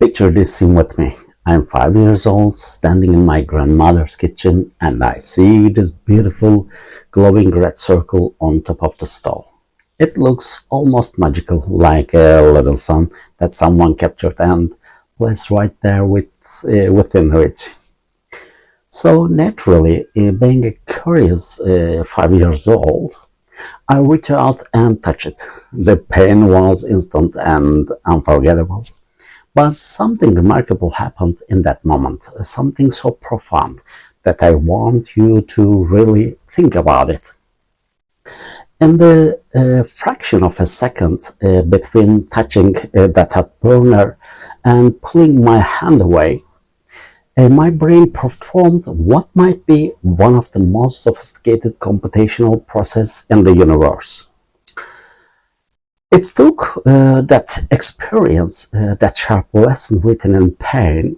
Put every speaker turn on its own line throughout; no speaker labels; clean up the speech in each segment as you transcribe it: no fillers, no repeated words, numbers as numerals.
Picture this scene with me. I'm 5 years old, standing in my grandmother's kitchen, and I see this beautiful glowing red circle on top of the stove. It looks almost magical, like a little sun that someone captured and placed right there within reach. So naturally, being a curious 5 years old, I reached out and touched it. The pain was instant and unforgettable. But something remarkable happened in that moment, something so profound that I want you to really think about it. In the fraction of a second between touching that hot burner and pulling my hand away, my brain performed what might be one of the most sophisticated computational processes in the universe. It took that experience, that sharp lesson written in pain,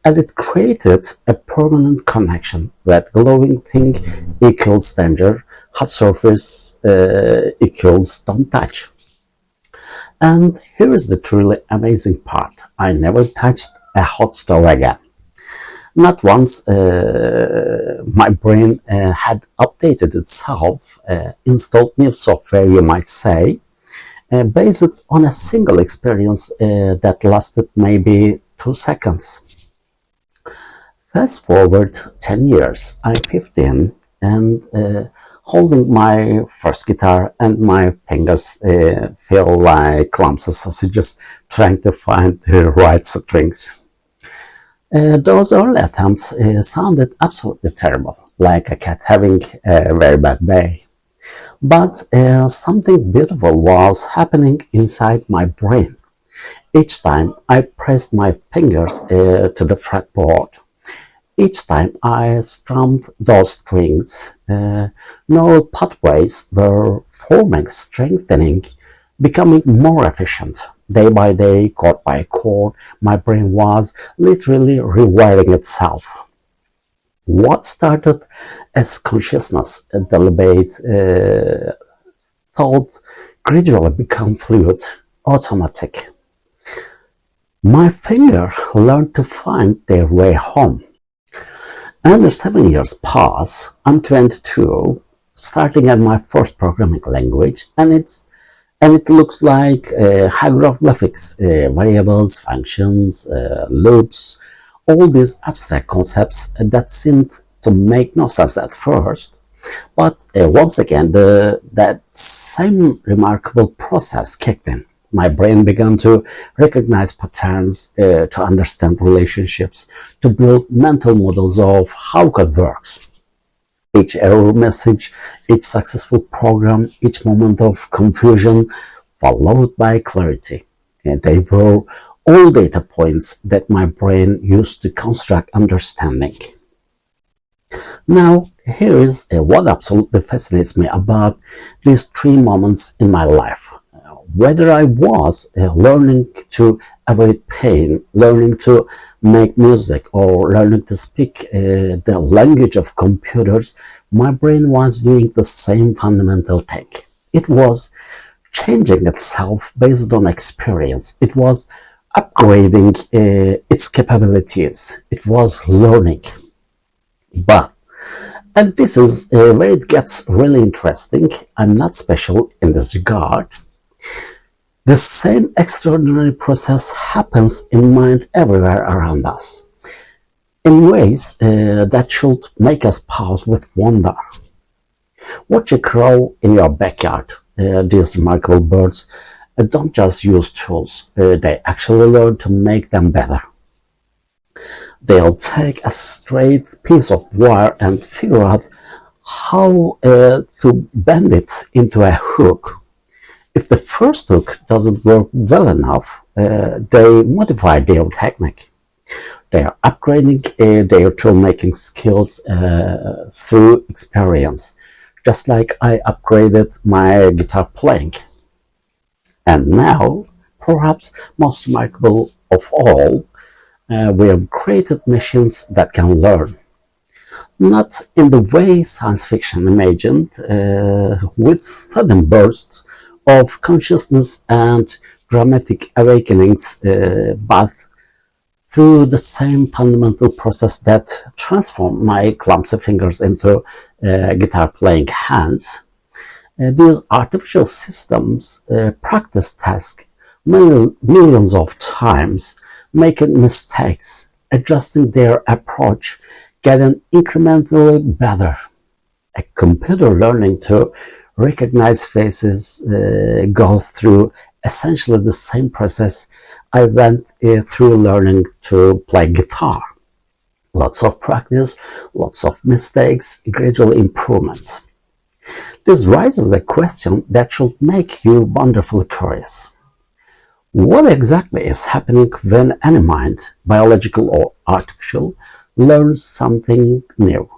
and it created a permanent connection. Red glowing thing equals danger, hot surface equals don't touch. And here is the truly amazing part. I never touched a hot stove again. Not once. My brain had updated itself, installed new software, you might say, based on a single experience that lasted maybe 2 seconds. Fast forward 10 years, I'm 15 and holding my first guitar, and my fingers feel like clumsy sausages trying to find the right strings. Those early attempts sounded absolutely terrible, like a cat having a very bad day. But something beautiful was happening inside my brain. Each time I pressed my fingers to the fretboard, each time I strummed those strings, neural pathways were forming, strengthening, becoming more efficient. Day by day, chord by chord, my brain was literally rewiring itself. What started as consciousness, a deliberate thought, gradually became fluid, automatic. My finger learned to find their way home. Another 7 years pass. I'm 22, starting at my first programming language, and it looks like hieroglyphics, variables, functions, loops, all these abstract concepts that seemed to make no sense at first. But once again, that same remarkable process kicked in. My brain began to recognize patterns, to understand relationships, to build mental models of how code works. Each error message, each successful program, each moment of confusion, followed by clarity. And they were all data points that my brain used to construct understanding. Now, here is what absolutely fascinates me about these 3 moments in my life. Whether I was learning to avoid pain, learning to make music, or learning to speak the language of computers, my brain was doing the same fundamental thing. It was changing itself based on experience. It was upgrading its capabilities. It was learning. But, and this is where it gets really interesting, I'm not special in this regard. The same extraordinary process happens in mind everywhere around us, in ways that should make us pause with wonder. Watch a crow in your backyard. These remarkable birds don't just use tools, they actually learn to make them better. They'll take a straight piece of wire and figure out how to bend it into a hook. If the first hook doesn't work well enough, they modify their technique. They are upgrading their tool-making skills through experience, just like I upgraded my guitar playing. And now, perhaps most remarkable of all, we have created machines that can learn. Not in the way science fiction imagined, with sudden bursts of consciousness and dramatic awakenings, but through the same fundamental process that transformed my clumsy fingers into guitar-playing hands. These artificial systems practice tasks millions of times, making mistakes, adjusting their approach, getting incrementally better. A computer learning to recognize faces goes through essentially the same process I went through learning to play guitar. Lots of practice, lots of mistakes, gradual improvement. This raises a question that should make you wonderfully curious. What exactly is happening when any mind, biological or artificial, learns something new?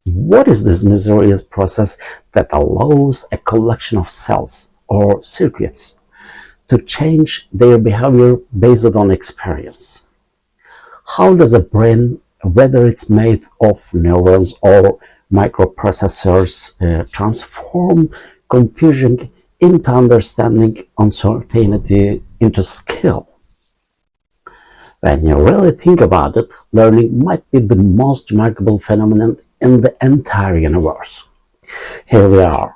What is this mysterious process that allows a collection of cells or circuits to change their behavior based on experience? How does a brain, whether it's made of neurons or microprocessors, transform confusion into understanding, uncertainty into skill? When you really think about it, learning might be the most remarkable phenomenon in the entire universe. Here we are,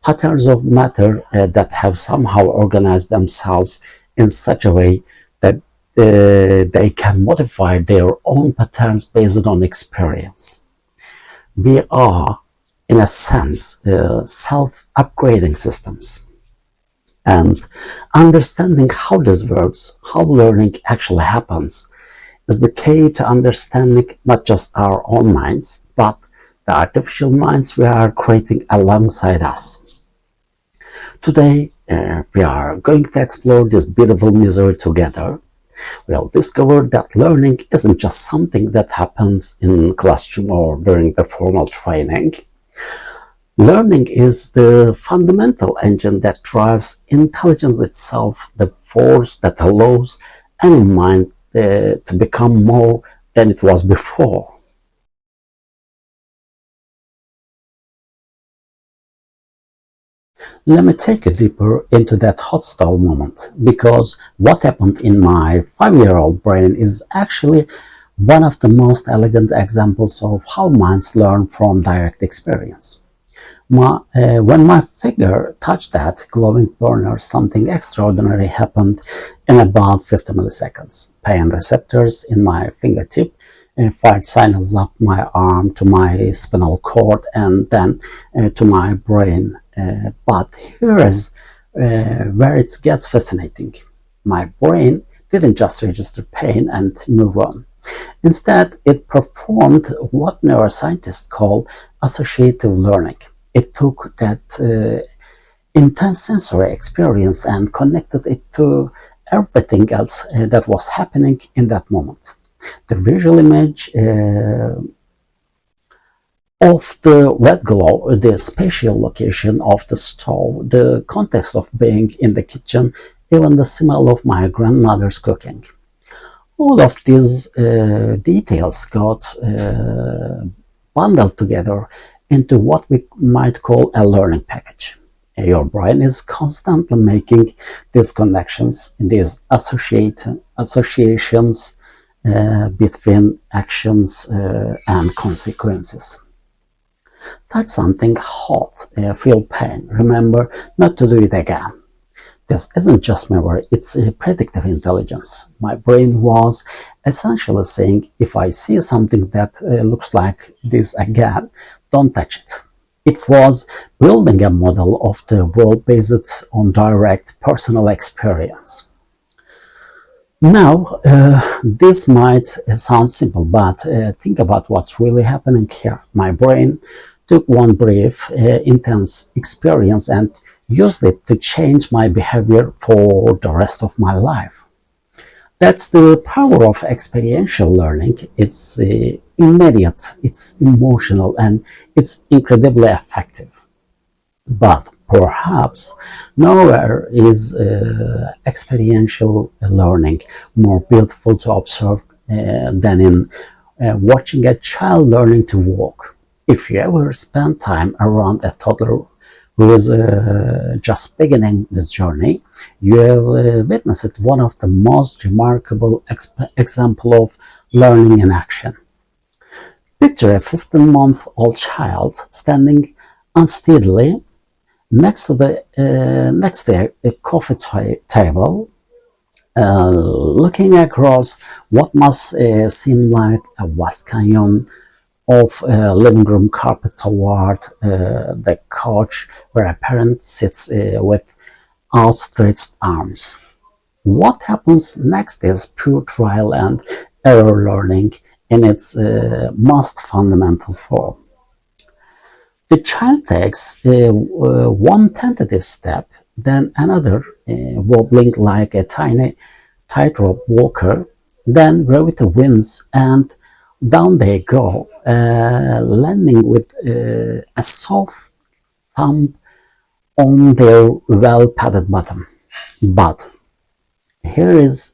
patterns of matter that have somehow organized themselves in such a way that they can modify their own patterns based on experience. We are, in a sense, self-upgrading systems. And understanding how this works, how learning actually happens, is the key to understanding not just our own minds, but the artificial minds we are creating alongside us. Today, we are going to explore this beautiful mystery together. We'll discover that learning isn't just something that happens in classroom or during the formal training. Learning is the fundamental engine that drives intelligence itself, the force that allows any mind to become more than it was before. Let me take you deeper into that hot stove moment, because what happened in my 5-year-old brain is actually one of the most elegant examples of how minds learn from direct experience. When my finger touched that glowing burner, something extraordinary happened in about 50 milliseconds. Pain receptors in my fingertip fired signals up my arm to my spinal cord and then to my brain. But here is where it gets fascinating. My brain didn't just register pain and move on. Instead, it performed what neuroscientists call associative learning. It took that intense sensory experience and connected it to everything else that was happening in that moment. The visual image of the red glow, the spatial location of the stove, the context of being in the kitchen, even the smell of my grandmother's cooking. All of these details got bundled together into what we might call a learning package. Your brain is constantly making these connections, these associations between actions and consequences. Touch something hot, feel pain, remember not to do it again. This isn't just memory, it's a predictive intelligence. My brain was essentially saying, if I see something that looks like this again, don't touch it. It was building a model of the world based on direct personal experience. Now, this might sound simple, but think about what's really happening here. My brain took one brief, intense experience and used it to change my behavior for the rest of my life. That's the power of experiential learning. It's immediate, it's emotional, and it's incredibly effective. But perhaps nowhere is experiential learning more beautiful to observe than in watching a child learning to walk. If you ever spend time around a toddler who is just beginning this journey, you have witnessed one of the most remarkable example of learning in action. Picture a 15-month-old child standing unsteadily next to a coffee table, looking across what must seem like a vast canyon of living room carpet toward the couch where a parent sits with outstretched arms. What happens next is pure trial and error learning in its most fundamental form. The child takes one tentative step, then another, wobbling like a tiny tightrope walker, then gravity wins and down they go, landing with a soft thump on their well-padded bottom. But here is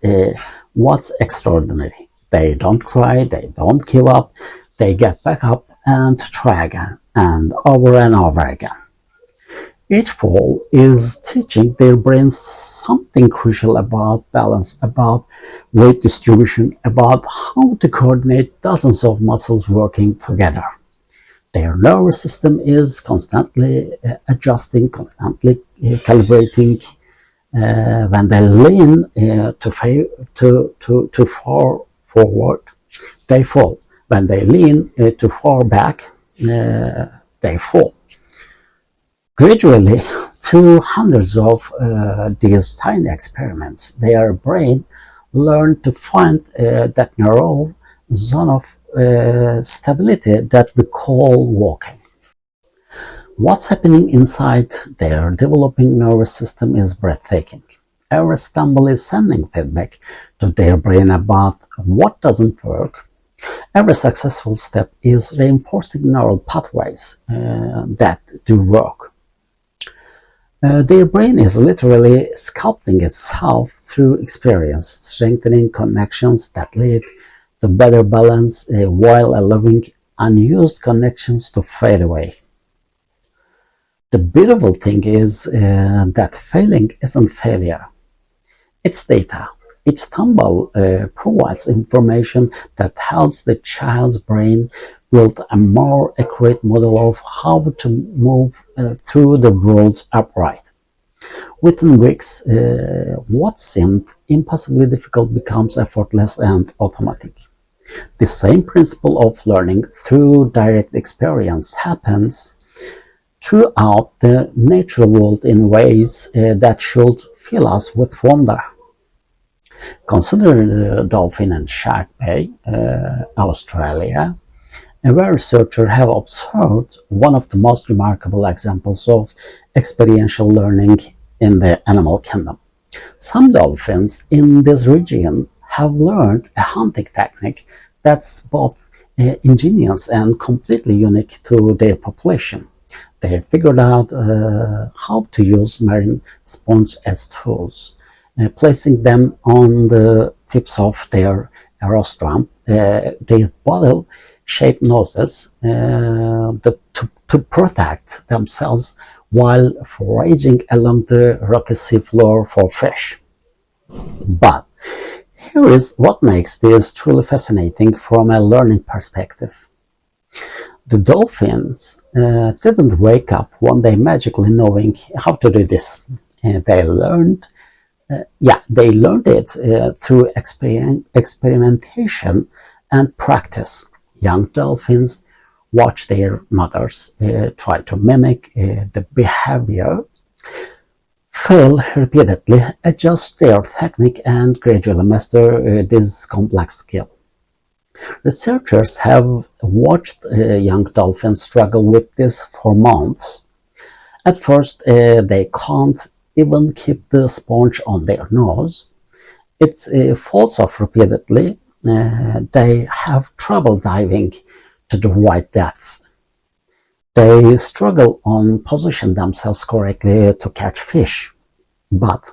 what's extraordinary. They don't cry, they don't give up, they get back up and try again, and over again. Each fall is teaching their brains something crucial about balance, about weight distribution, about how to coordinate dozens of muscles working together. Their nervous system is constantly adjusting, constantly calibrating. When they lean too far forward, they fall. When they lean too far back, they fall. Gradually, through hundreds of these tiny experiments, their brain learned to find that narrow zone of stability that we call walking. What's happening inside their developing nervous system is breathtaking. Every stumble is sending feedback to their brain about what doesn't work. Every successful step is reinforcing neural pathways that do work. Their brain is literally sculpting itself through experience, strengthening connections that lead to better balance while allowing unused connections to fade away. The beautiful thing is that failing isn't failure. It's data. Each stumble provides information that helps the child's brain build a more accurate model of how to move through the world upright. Within weeks, what seemed impossibly difficult becomes effortless and automatic. The same principle of learning through direct experience happens throughout the natural world in ways that should fill us with wonder. Consider the dolphin and shark bay, Australia, where researchers have observed one of the most remarkable examples of experiential learning in the animal kingdom. Some dolphins in this region have learned a hunting technique that's both ingenious and completely unique to their population. They figured out how to use marine sponges as tools, placing them on the tips of their rostrum, their bottle-shaped noses, to protect themselves while foraging along the rocky seafloor for fish. But here is what makes this truly fascinating from a learning perspective. The dolphins didn't wake up one day magically knowing how to do this. They learned it through experimentation and practice. Young dolphins watch their mothers try to mimic the behavior, fail repeatedly, adjust their technique, and gradually master this complex skill. Researchers have watched young dolphins struggle with this for months. At first, they can't even keep the sponge on their nose. It falls off repeatedly. They have trouble diving to the right depth. They struggle to position themselves correctly to catch fish. But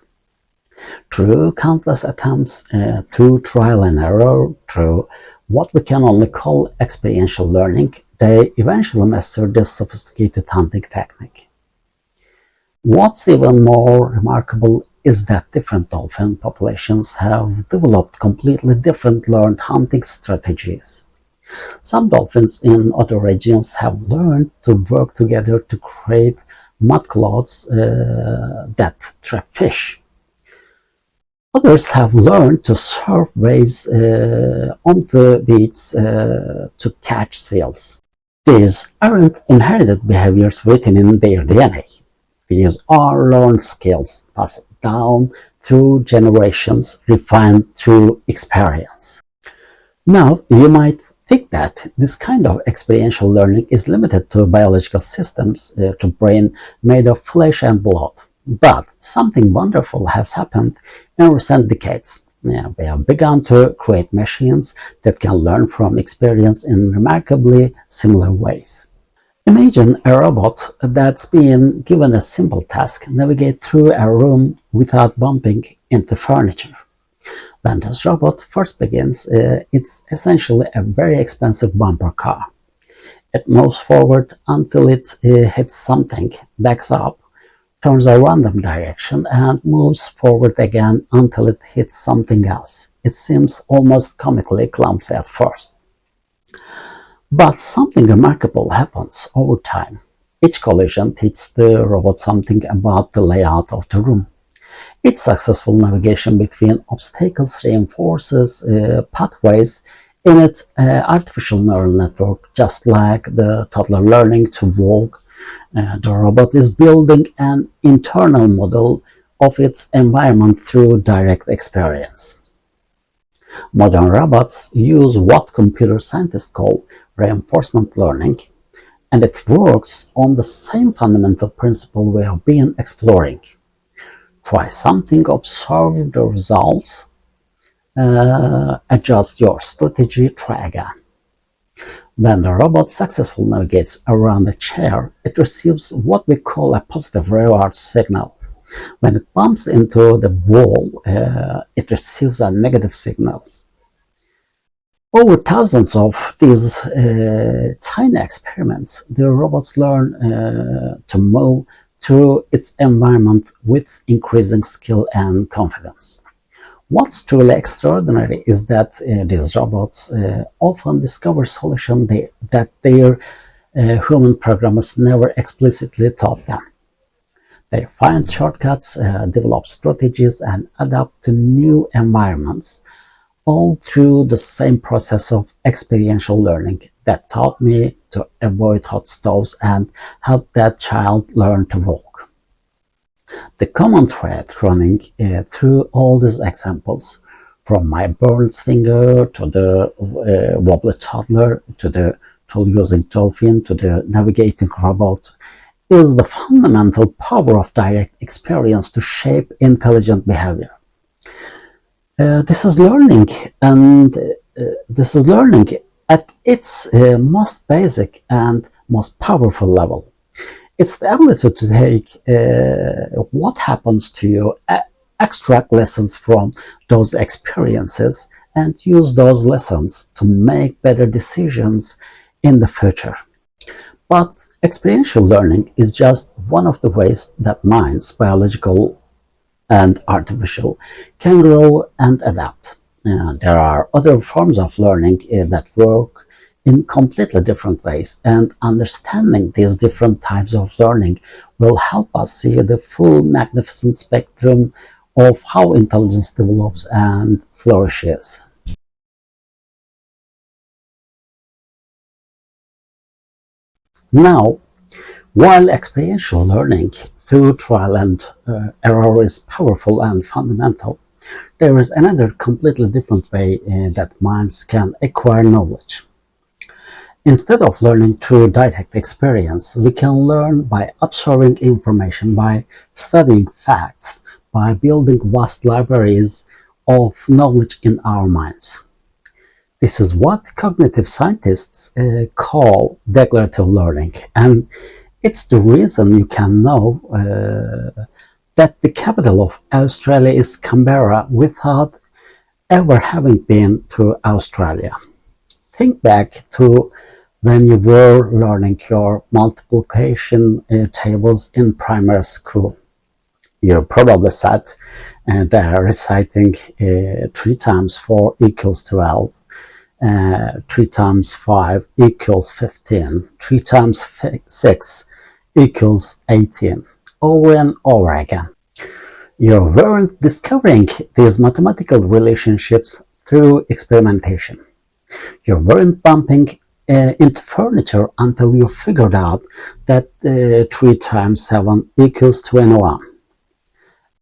through countless attempts, through trial and error, through what we can only call experiential learning, they eventually master this sophisticated hunting technique. What's even more remarkable is that different dolphin populations have developed completely different learned hunting strategies. Some dolphins in other regions have learned to work together to create mud clouds that trap fish. Others have learned to surf waves on the beach to catch seals. These aren't inherited behaviors written in their DNA. These are learned skills passed down through generations, refined through experience. Now, you might think that this kind of experiential learning is limited to biological systems, to brain made of flesh and blood. But something wonderful has happened in recent decades. We have begun to create machines that can learn from experience in remarkably similar ways. Imagine a robot that's been given a simple task: navigate through a room without bumping into furniture. When this robot first begins, it's essentially a very expensive bumper car. It moves forward until it hits something, backs up, turns a random direction, and moves forward again until it hits something else. It seems almost comically clumsy at first. But something remarkable happens over time. Each collision teaches the robot something about the layout of the room. Each successful navigation between obstacles reinforces pathways in its artificial neural network, just like the toddler learning to walk. The robot is building an internal model of its environment through direct experience. Modern robots use what computer scientists call reinforcement learning, and it works on the same fundamental principle we have been exploring. Try something, observe the results, adjust your strategy, try again. When the robot successfully navigates around a chair, it receives what we call a positive reward signal. When it bumps into the wall, it receives a negative signal. Over thousands of these tiny experiments, the robots learn to move through its environment with increasing skill and confidence. What's truly extraordinary is that these robots often discover solutions that their human programmers never explicitly taught them. They find shortcuts, develop strategies, and adapt to new environments, all through the same process of experiential learning that taught me to avoid hot stoves and helped that child learn to walk. The common thread running through all these examples, from my bird's finger to the wobbly toddler, to the tool-using dolphin, to the navigating robot, is the fundamental power of direct experience to shape intelligent behavior. This is learning, and this is learning at its most basic and most powerful level. It's the ability to take what happens to you, extract lessons from those experiences, and use those lessons to make better decisions in the future. But experiential learning is just one of the ways that minds, biological and artificial, can grow and adapt. There are other forms of learning that work in completely different ways, and understanding these different types of learning will help us see the full magnificent spectrum of how intelligence develops and flourishes. Now, while experiential learning through trial and error is powerful and fundamental, there is another completely different way that minds can acquire knowledge. Instead of learning through direct experience, we can learn by observing information, by studying facts, by building vast libraries of knowledge in our minds. This is what cognitive scientists call declarative learning, and it's the reason you can know that the capital of Australia is Canberra without ever having been to Australia. Think back to when you were learning your multiplication tables in primary school. You probably sat there reciting 3 times 4 equals 12, 3 times 5 equals 15, 3 times 6 equals 18, over and over again. You weren't discovering these mathematical relationships through experimentation. You weren't bumping into furniture until you figured out that 3 times 7 equals 21.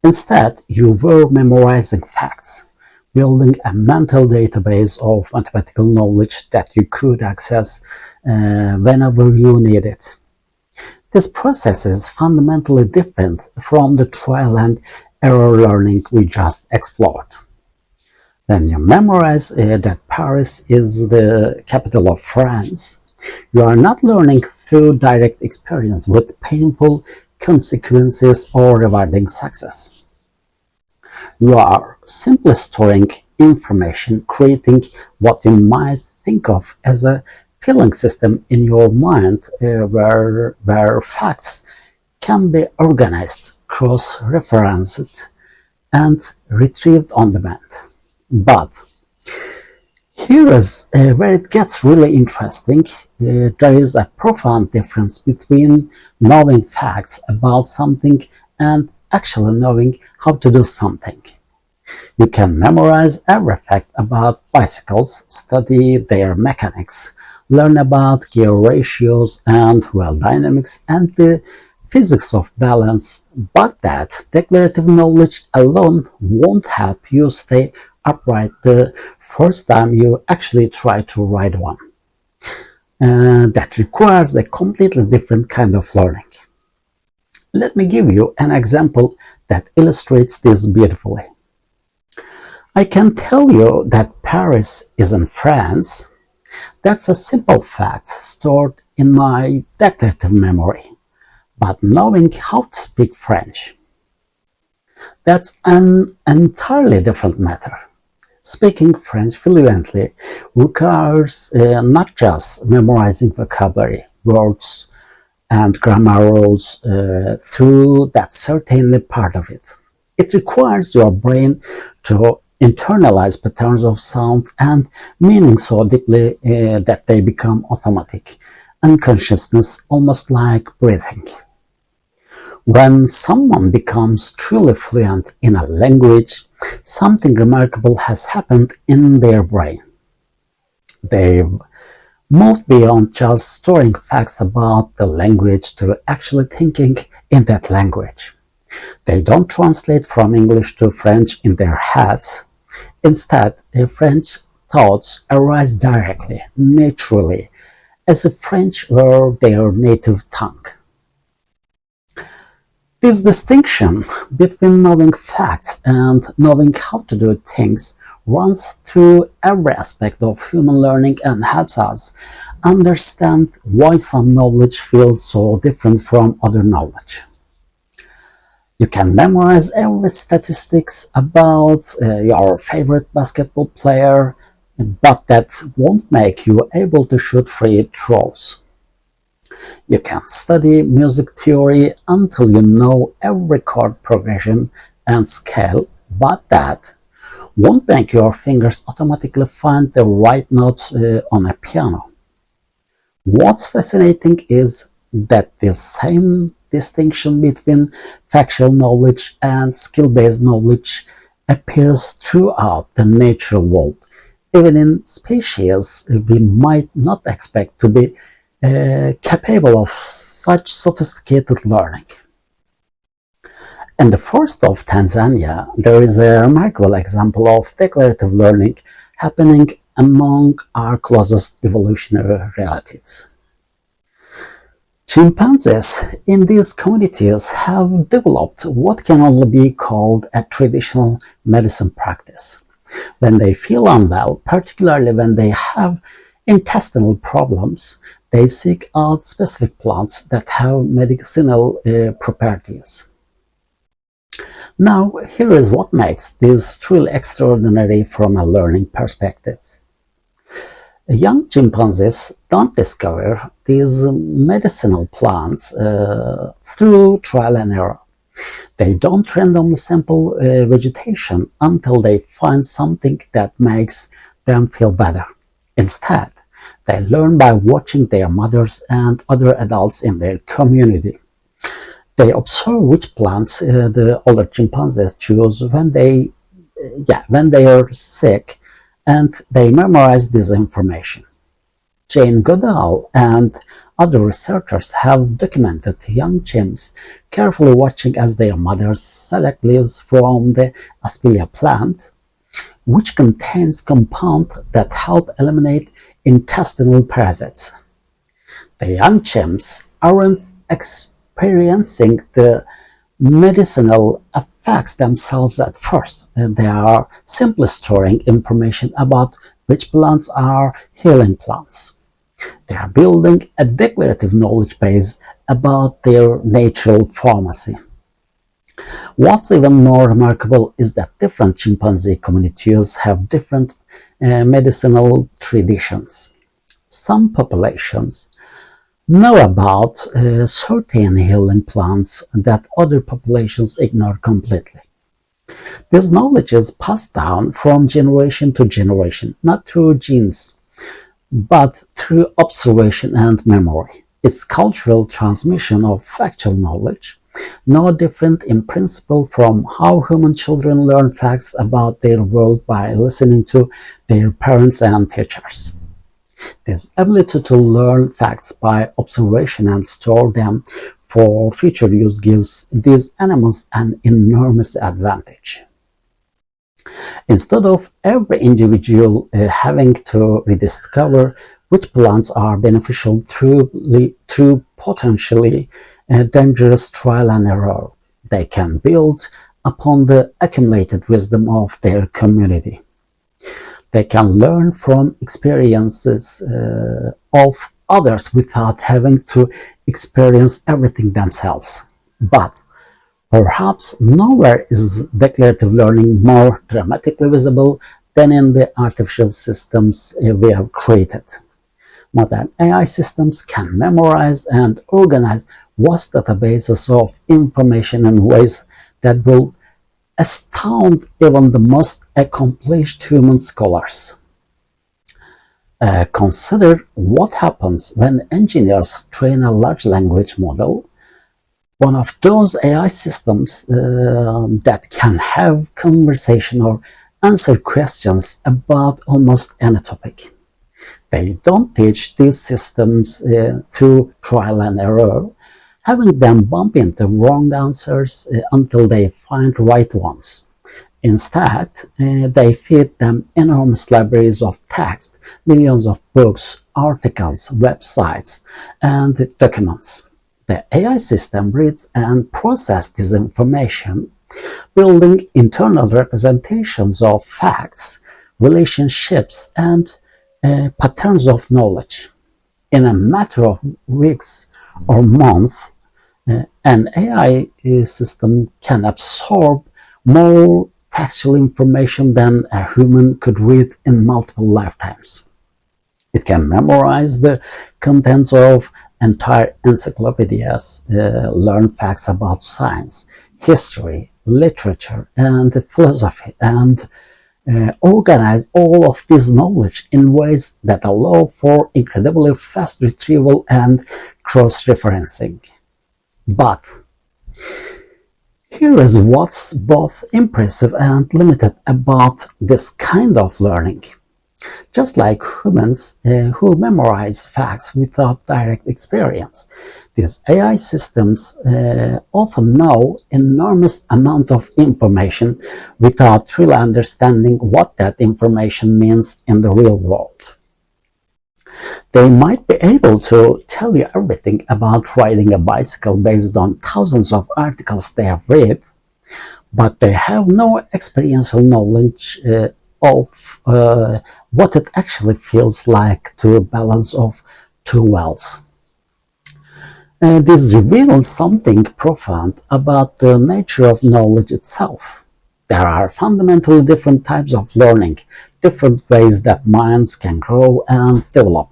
Instead, you were memorizing facts, building a mental database of mathematical knowledge that you could access whenever you need it. This process is fundamentally different from the trial and error learning we just explored. When you memorize that Paris is the capital of France, you are not learning through direct experience with painful consequences or rewarding success. You are simply storing information, creating what you might think of as a feeling system in your mind where facts can be organized, cross-referenced, and retrieved on demand. But here is where it gets really interesting. There is a profound difference between knowing facts about something and actually knowing how to do something. You can memorize every fact about bicycles, study their mechanics, learn about gear ratios and wheel dynamics and the physics of balance, but that declarative knowledge alone won't help you stay upright the first time you actually try to ride one. That requires a completely different kind of learning. Let me give you an example that illustrates this beautifully. I can tell you that Paris is in France. That's a simple fact stored in my declarative memory. But knowing how to speak French, that's an entirely different matter. Speaking French fluently requires not just memorizing vocabulary, words, and grammar rules, through that's certainly part of it. It requires your brain to internalize patterns of sound and meaning so deeply that they become automatic, unconsciousness, almost like breathing. When someone becomes truly fluent in a language, something remarkable has happened in their brain. They've moved beyond just storing facts about the language to actually thinking in that language. They don't translate from English to French in their heads. Instead, their French thoughts arise directly, naturally, as if French were their native tongue. This distinction between knowing facts and knowing how to do things runs through every aspect of human learning and helps us understand why some knowledge feels so different from other knowledge. You can memorize every statistics about your favorite basketball player, but that won't make you able to shoot free throws. You can study music theory until you know every chord progression and scale, but that won't make your fingers automatically find the right notes on a piano. What's fascinating is that this same distinction between factual knowledge and skill-based knowledge appears throughout the natural world, even in species we might not expect to be capable of such sophisticated learning. In the forest of Tanzania, there is a remarkable example of declarative learning happening among our closest evolutionary relatives. Chimpanzees in these communities have developed what can only be called a traditional medicine practice. When they feel unwell, particularly when they have intestinal problems, they seek out specific plants that have medicinal properties. Now, here is what makes this truly extraordinary from a learning perspective. Young chimpanzees don't discover these medicinal plants through trial and error. They don't randomly sample vegetation until they find something that makes them feel better. Instead, they learn by watching their mothers and other adults in their community. They observe which plants the older chimpanzees choose when they are sick, and they memorize this information. Jane Goodall and other researchers have documented young chimps carefully watching as their mothers select leaves from the Aspilia plant, which contains compounds that help eliminate intestinal parasites. The young chimps aren't experiencing the medicinal effects themselves at first. They are simply storing information about which plants are healing plants. They are building a declarative knowledge base about their natural pharmacy. What's even more remarkable is that different chimpanzee communities have different medicinal traditions. Some populations know about certain healing plants that other populations ignore completely. This knowledge is passed down from generation to generation, not through genes, but through observation and memory. It's cultural transmission of factual knowledge, no different in principle from how human children learn facts about their world by listening to their parents and teachers. This ability to learn facts by observation and store them for future use gives these animals an enormous advantage. Instead of every individual having to rediscover which plants are beneficial through potentially dangerous trial and error, they can build upon the accumulated wisdom of their community. They can learn from experiences of others without having to experience everything themselves. But perhaps nowhere is declarative learning more dramatically visible than in the artificial systems we have created. Modern AI systems can memorize and organize vast databases of information in ways that will astound even the most accomplished human scholars. Consider what happens when engineers train a large language model, one of those AI systems that can have conversation or answer questions about almost any topic. They don't teach these systems through trial and error, having them bump into wrong answers until they find right ones. Instead, they feed them enormous libraries of text, millions of books, articles, websites, and documents. The AI system reads and processes this information, building internal representations of facts, relationships, and patterns of knowledge. In a matter of weeks or months, an AI system can absorb more textual information than a human could read in multiple lifetimes. It can memorize the contents of entire encyclopedias, learn facts about science, history, literature, and philosophy, and organize all of this knowledge in ways that allow for incredibly fast retrieval and cross-referencing. But here is what's both impressive and limited about this kind of learning. Just like humans who memorize facts without direct experience, these AI systems often know enormous amount of information without really understanding what that information means in the real world. They might be able to tell you everything about riding a bicycle based on thousands of articles they have read, but they have no experiential knowledge of what it actually feels like to balance off two wells. This reveals something profound about the nature of knowledge itself. there are fundamentally different types of learning, different ways that minds can grow and develop.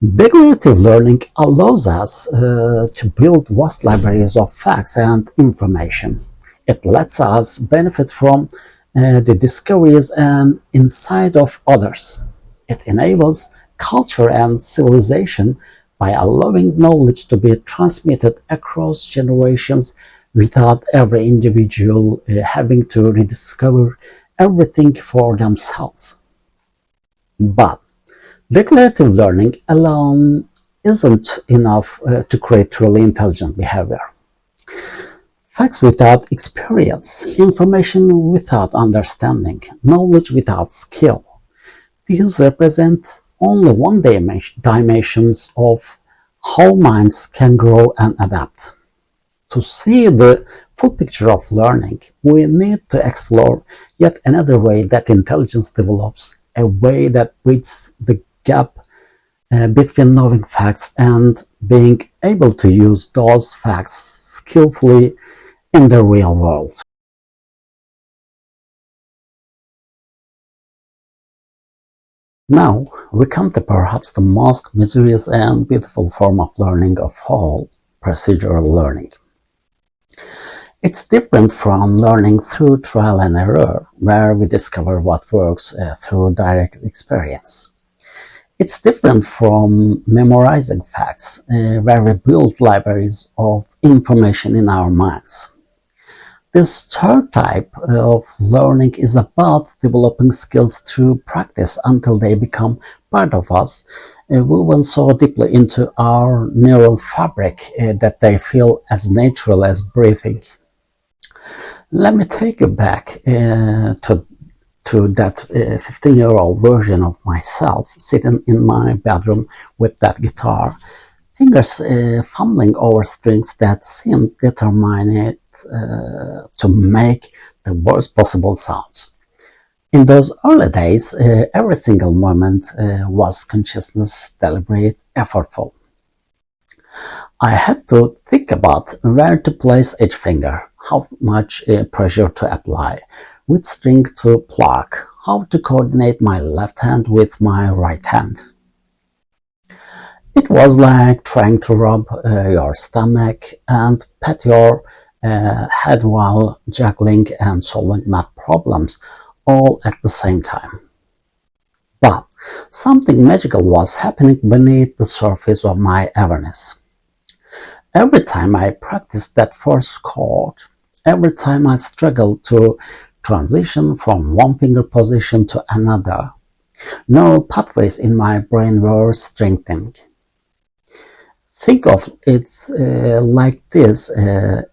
Declarative learning allows us to build vast libraries of facts and information. It lets us benefit from the discoveries and insight of others. It enables culture and civilization by allowing knowledge to be transmitted across generations without every individual having to rediscover everything for themselves. But declarative learning alone isn't enough to create truly intelligent behavior. Facts without experience, information without understanding, knowledge without skill. These represent only one dimensions of how minds can grow and adapt. To see the full picture of learning, we need to explore yet another way that intelligence develops, a way that bridges the gap between knowing facts and being able to use those facts skillfully in the real world. Now, we come to perhaps the most mysterious and beautiful form of learning of all, procedural learning. It's different from learning through trial and error, where we discover what works through direct experience. It's different from memorizing facts, where we build libraries of information in our minds. This third type of learning is about developing skills through practice until they become part of us, woven so deeply into our neural fabric that they feel as natural as breathing. Let me take you back to that 15-year-old version of myself sitting in my bedroom with that guitar, fingers fumbling over strings that seemed determined to make the worst possible sounds. In those early days, every single moment was consciousness, deliberate, effortful. I had to think about where to place each finger, how much pressure to apply, which string to pluck, how to coordinate my left hand with my right hand. It was like trying to rub your stomach and pat your head while juggling and solving math problems all at the same time. But something magical was happening beneath the surface of my awareness. Every time I practiced that first chord, every time I struggled to transition from one finger position to another, neural pathways in my brain were strengthening. Think of it like this.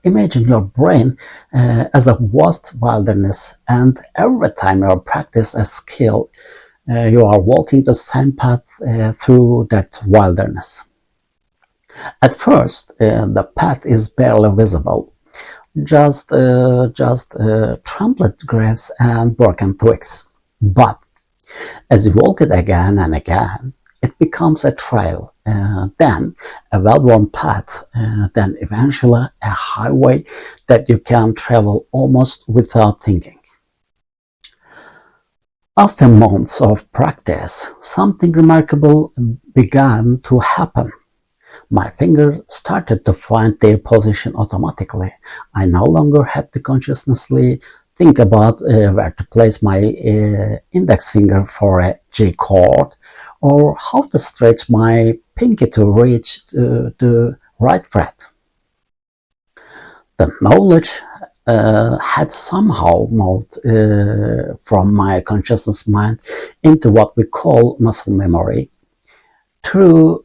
Imagine your brain as a vast wilderness, and every time you practice a skill, you are walking the same path through that wilderness. At first, the path is barely visible, just trampled grass and broken twigs. But as you walk it again and again, it becomes a trail, then a well-worn path, then eventually a highway that you can travel almost without thinking. After months of practice, something remarkable began to happen. My fingers started to find their position automatically. I no longer had to consciously think about where to place my index finger for a G chord, or how to stretch my pinky to reach the right fret. The knowledge had somehow moved from my consciousness mind into what we call muscle memory. True,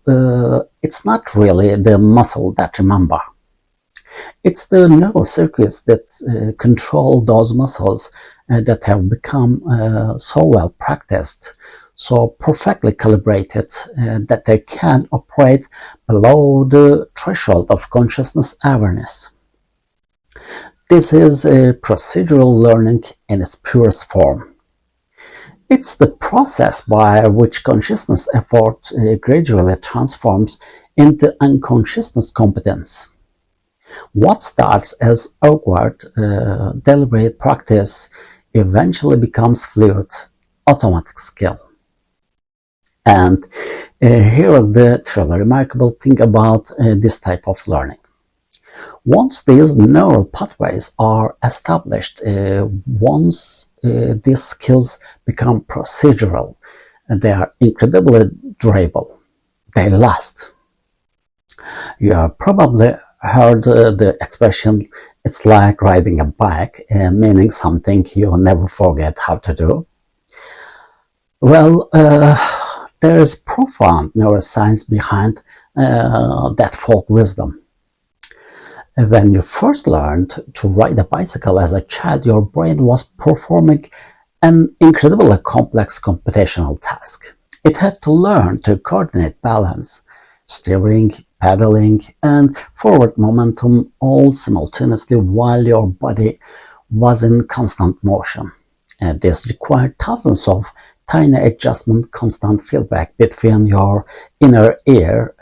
it's not really the muscle that remember. It's the neural circuits that control those muscles that have become so well practiced, so perfectly calibrated that they can operate below the threshold of consciousness awareness. This is procedural learning in its purest form. It's the process by which consciousness effort gradually transforms into unconsciousness competence. What starts as awkward, deliberate practice eventually becomes fluid, automatic skill. And here is the truly remarkable thing about this type of learning. Once these neural pathways are established, once these skills become procedural, they are incredibly durable. They last. You have probably heard the expression, it's like riding a bike, meaning something you never forget how to do. Well, there is profound neuroscience behind that folk wisdom. When you first learned to ride a bicycle as a child, your brain was performing an incredibly complex computational task. It had to learn to coordinate balance, steering, pedaling, and forward momentum all simultaneously while your body was in constant motion. And this required thousands of tiny adjustments, constant feedback between your inner ear,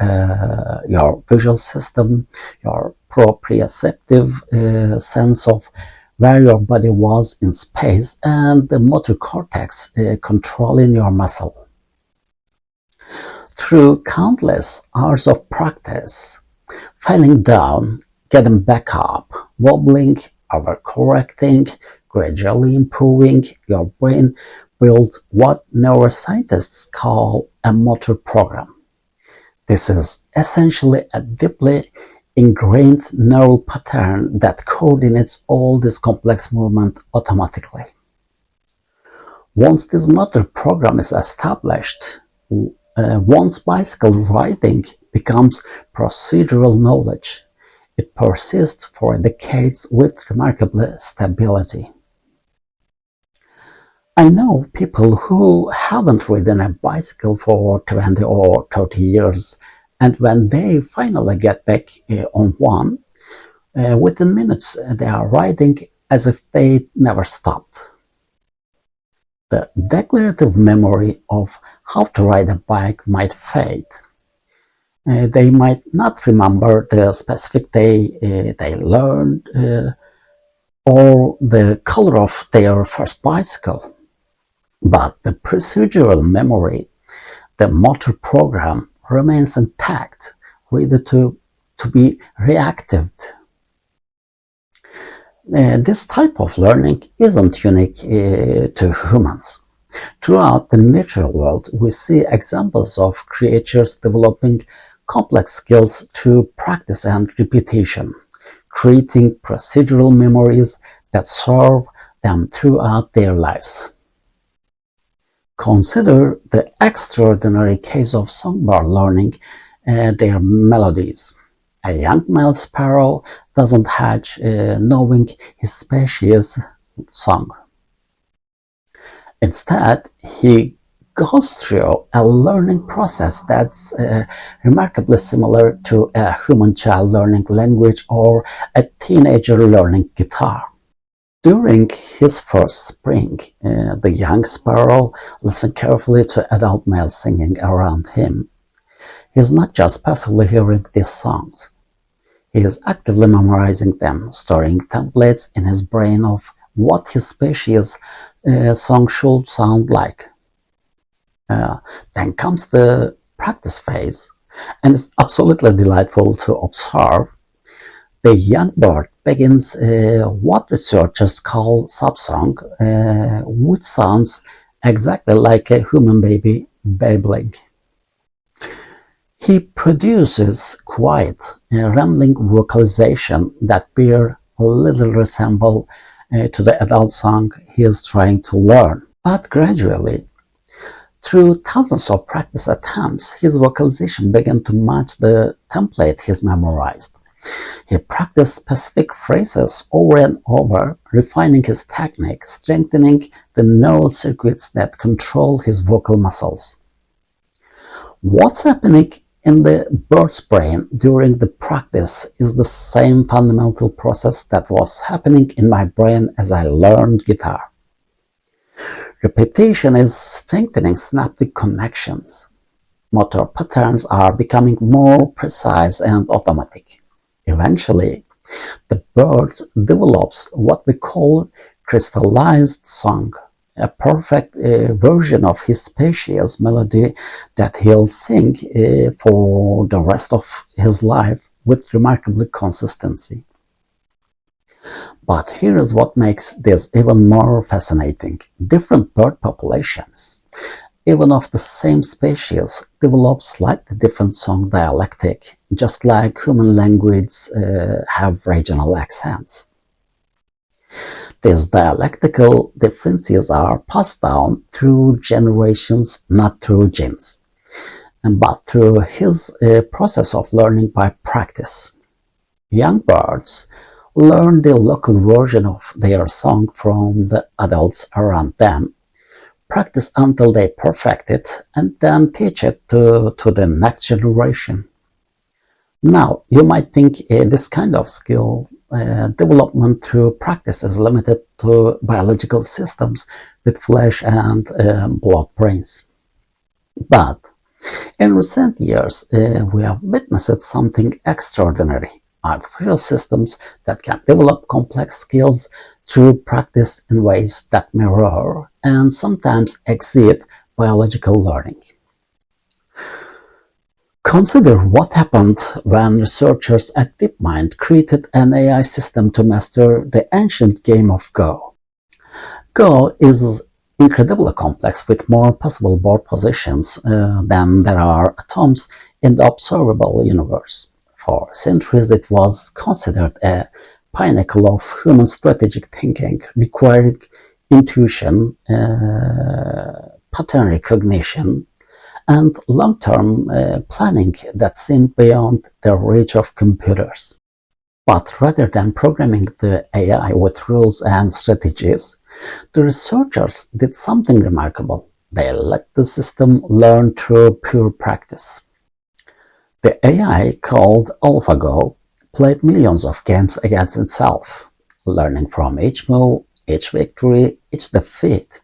your visual system, your proprioceptive sense of where your body was in space, and the motor cortex controlling your muscle. Through countless hours of practice, falling down, getting back up, wobbling, overcorrecting, gradually improving, your brain built what neuroscientists call a motor program. This is essentially a deeply ingrained neural pattern that coordinates all this complex movement automatically. Once this motor program is established, once bicycle riding becomes procedural knowledge, it persists for decades with remarkable stability. I know people who haven't ridden a bicycle for 20 or 30 years, and when they finally get back on one, within minutes they are riding as if they never stopped. The declarative memory of how to ride a bike might fade. They might not remember the specific day they learned or the color of their first bicycle. But the procedural memory, the motor program, remains intact, ready to be reactive. This type of learning isn't unique to humans. Throughout the natural world, we see examples of creatures developing complex skills through practice and repetition, creating procedural memories that serve them throughout their lives. Consider the extraordinary case of songbird learning their melodies. A young male sparrow doesn't hatch knowing his species' song. Instead, he goes through a learning process that's remarkably similar to a human child learning language or a teenager learning guitar. During his first spring, the young sparrow listens carefully to adult males singing around him. He is not just passively hearing these songs. He is actively memorizing them, storing templates in his brain of what his species' song should sound like. Then comes the practice phase, and it's absolutely delightful to observe. The young bird begins what researchers call subsong, which sounds exactly like a human baby babbling. He produces quiet, rambling vocalization that bear little resemble to the adult song he is trying to learn. But gradually, through thousands of practice attempts, his vocalization began to match the template he's memorized. He practiced specific phrases over and over, refining his technique, strengthening the neural circuits that control his vocal muscles. What's happening in the bird's brain during the practice is the same fundamental process that was happening in my brain as I learned guitar. Repetition is strengthening synaptic connections. Motor patterns are becoming more precise and automatic. Eventually, The bird develops what we call crystallized song, a perfect version of his species melody that he'll sing for the rest of his life with remarkable consistency. But here is what makes this even more fascinating. Different bird populations, even of the same species, develop slightly different song dialectic, just like human language have regional accents. These dialectical differences are passed down through generations, not through genes, but through his process of learning by practice. Young birds learn the local version of their song from the adults around them, practice until they perfect it, and then teach it to the next generation. Now, you might think this kind of skill development through practice is limited to biological systems with flesh and blood brains. But in recent years, we have witnessed something extraordinary. Artificial systems that can develop complex skills through practice in ways that mirror and sometimes exceed biological learning. Consider what happened when researchers at DeepMind created an AI system to master the ancient game of Go. Go is incredibly complex with more possible board positions than there are atoms in the observable universe. For centuries, it was considered a pinnacle of human strategic thinking, requiring intuition, pattern recognition, and long-term planning that seemed beyond the reach of computers. But rather than programming the AI with rules and strategies, the researchers did something remarkable. They let the system learn through pure practice. The AI, called AlphaGo, played millions of games against itself, learning from each move, each victory, each defeat.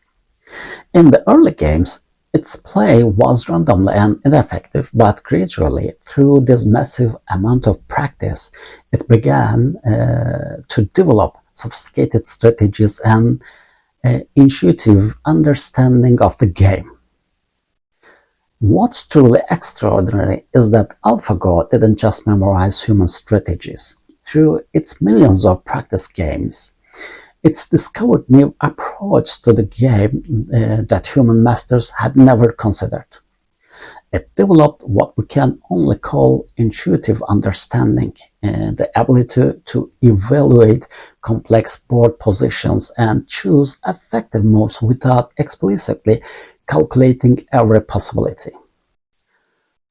In the early games, its play was random and ineffective, but gradually, through this massive amount of practice, it began to develop sophisticated strategies and intuitive understanding of the game. What's truly extraordinary is that AlphaGo didn't just memorize human strategies. Through its millions of practice games, it's discovered new approaches to the game that human masters had never considered. It developed what we can only call intuitive understanding, the ability to evaluate complex board positions and choose effective moves without explicitly calculating every possibility.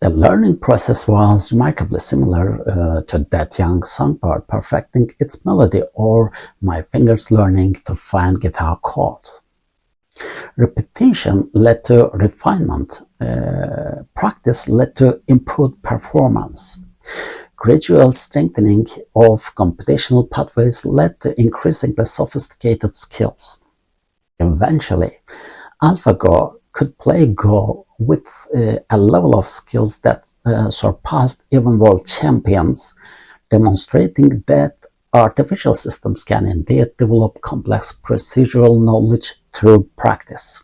The learning process was remarkably similar to that young songbird perfecting its melody or my fingers learning to find guitar chords. Repetition led to refinement, practice led to improved performance. Gradual strengthening of computational pathways led to increasingly sophisticated skills. Eventually, AlphaGo could play Go with a level of skills that surpassed even world champions, demonstrating that artificial systems can indeed develop complex procedural knowledge through practice.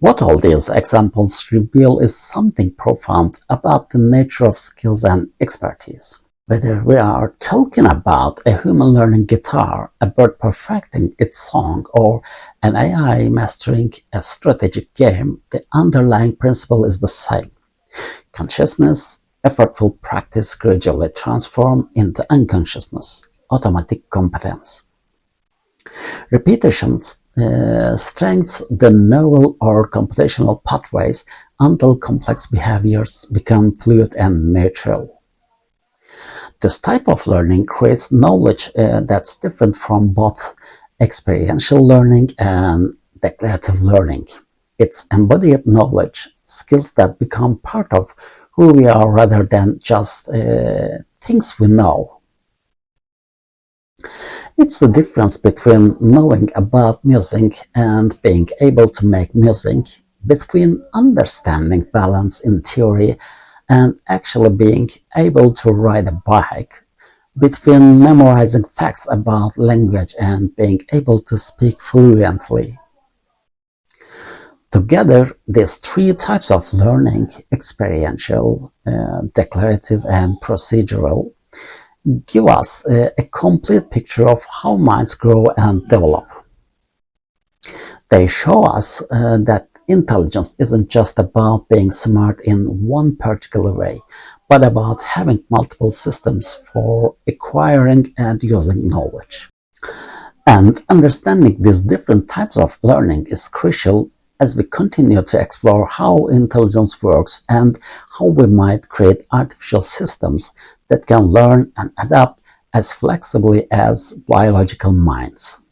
What all these examples reveal is something profound about the nature of skills and expertise. Whether we are talking about a human learning guitar, a bird perfecting its song, or an AI mastering a strategic game, the underlying principle is the same. Consciousness, effortful practice gradually transform into unconsciousness, automatic competence. Repetition strengthens the neural or computational pathways until complex behaviors become fluid and natural. This type of learning creates knowledge that's different from both experiential learning and declarative learning. It's embodied knowledge, skills that become part of who we are rather than just things we know. It's the difference between knowing about music and being able to make music, between understanding balance in theory and actually being able to ride a bike, between memorizing facts about language and being able to speak fluently. Together, these three types of learning, experiential, declarative, and procedural, give us a complete picture of how minds grow and develop. They show us that intelligence isn't just about being smart in one particular way, but about having multiple systems for acquiring and using knowledge. And understanding these different types of learning is crucial as we continue to explore how intelligence works and how we might create artificial systems that can learn and adapt as flexibly as biological minds.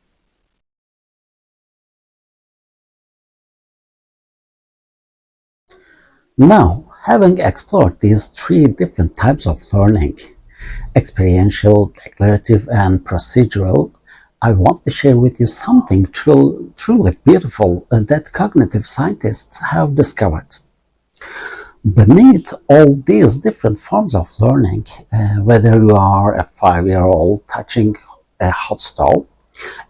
Now, having explored these three different types of learning, experiential, declarative, and procedural, I want to share with you something truly beautiful that cognitive scientists have discovered. Beneath all these different forms of learning, whether you are a 5-year-old touching a hot stove,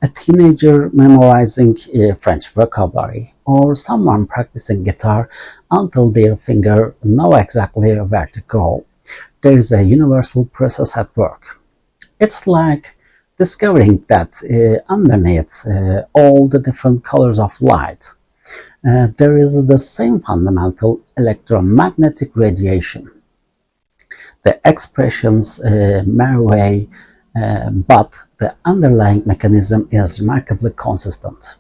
a teenager memorizing a French vocabulary, or someone practicing guitar until their finger know exactly where to go, there is a universal process at work. It's like discovering that underneath all the different colors of light, there is the same fundamental electromagnetic radiation. The expressions vary, but the underlying mechanism is remarkably consistent.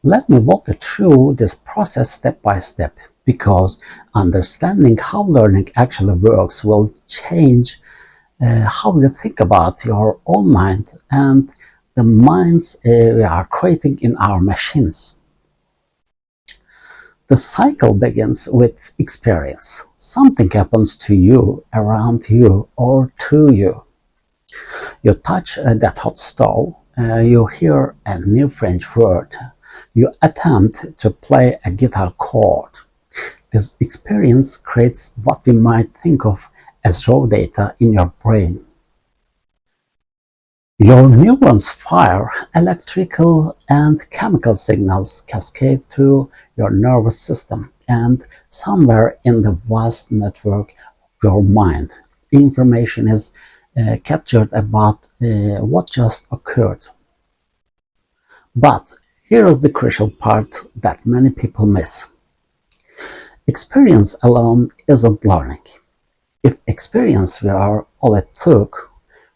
Let me walk you through this process step by step, because understanding how learning actually works will change how you think about your own mind and the minds we are creating in our machines. The cycle begins with experience. Something happens to you, around you, or through you. You touch that hot stove, you hear a new French word, you attempt to play a guitar chord. This experience creates what we might think of as raw data in your brain. Your neurons fire, electrical and chemical signals cascade through your nervous system, and somewhere in the vast network of your mind, information is captured about what just occurred. But here is the crucial part that many people miss. Experience alone isn't learning. If experience were all it took,